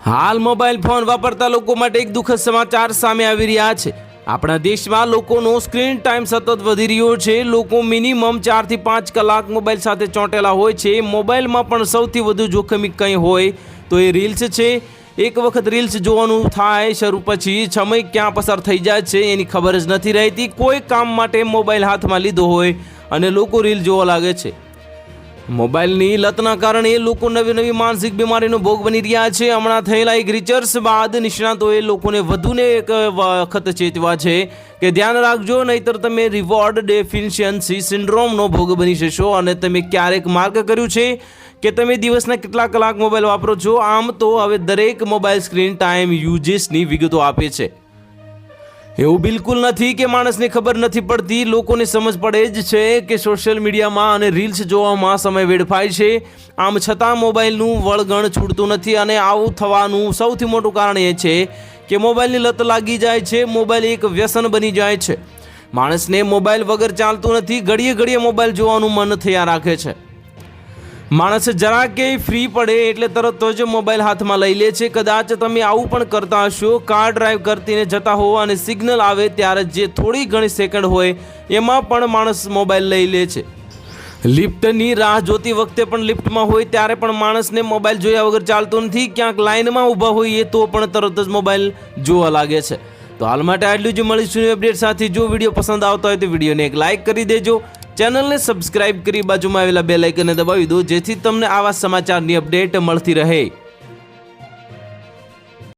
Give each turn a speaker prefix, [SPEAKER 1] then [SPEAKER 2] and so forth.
[SPEAKER 1] હાલ mobile phone વાપરતા લોકો માટે એક દુઃખદ સમાચાર સામે આવી રહ્યા છે। આપણા દેશમાં લોકોનો સ્ક્રીન ટાઈમ સતત વધી રહ્યો છે। લોકો મિનિમમ 4 થી 5 કલાક મોબાઈલ સાથે ચોંટેલા હોય છે। મોબાઈલમાં પણ સૌથી વધુ જોખમી કંઈ હોય તો એ રીલ્સ છે। એક વખત રીલ્સ જોવાનું થાય શરૂ પછી સમય ક્યાં પસાર થઈ જાય છે એની ખબર જ નથી રહેતી। કોઈ કામ માટે મોબાઈલ હાથમાં લીધો હોય અને લોકો રીલ જોવા લાગે છે। મોબાઈલની લતના કારણે લોકો નવી નવી માનસિક બીમારીનો ભોગ બની રહ્યા છે। હમણાં થયેલા એક રિસર્ચ બાદ નિષ્ણાતોએ લોકોને વધુને એક વખત ચેતવા છે કે ધ્યાન રાખજો, નહીતર તમે રિવોર્ડ ડેફિશિયન્સી સિન્ડ્રોમનો ભોગ બની જશો। અને તમે ક્યારેક માર્ક કર્યું છે કે તમે દિવસના કેટલા કલાક મોબાઈલ વાપરો છો? આમ તો હવે દરેક મોબાઈલ સ્ક્રીન ટાઈમ યુઝર્સની વિગતો આપે છે। એવું બિલકુલ નથી કે માણસને ખબર નથી પડતી। લોકોને સમજ પડે જ છે કે સોશિયલ મીડિયામાં અને રીલ્સ જોવામાં સમય વેડફાય છે। આમ છતાં મોબાઈલનું વળગણ છૂટતું નથી અને આવું થવાનું સૌથી મોટું કારણ એ છે કે મોબાઈલની લત લાગી જાય છે। મોબાઈલ એક વ્યસન બની જાય છે। માણસને મોબાઈલ વગર ચાલતું નથી। ઘડીએ ઘડીએ મોબાઈલ જોવાનું મન થયા રાખે છે। માણસ જરા કે ફ્રી પડે એટલે તરત જ મોબાઈલ હાથમાં લઈ લે છે। કદાચ તમે આવું પણ કરતા હશો। કાર ડ્રાઈવ કરતીને જતા હો અને સિગ્નલ આવે ત્યારે જે થોડી ઘણી સેકન્ડ હોય એમાં પણ માણસ મોબાઈલ લઈ લે છે। લિફ્ટની રાહ જોતી વખતે પણ લિફ્ટમાં હોય ત્યારે પણ માણસને મોબાઈલ જોયા વગર ચાલતું નથી। ક્યાંક લાઇનમાં ઊભા હોઈએ તો પણ તરત જ મોબાઈલ જોવા લાગે છે। તો હાલ માટે આટલું જ। મળીશું અપડેટ સાથે। જો વિડીયો પસંદ આવતો હોય તો વિડીયોને એક લાઇક કરી દેજો। ચેનલને સબસ્ક્રાઇબ કરી બાજુમાં આવેલા બેલ આઇકનને દબાવી દો, જેથી તમને આવા સમાચારની અપડેટ મળતી રહે।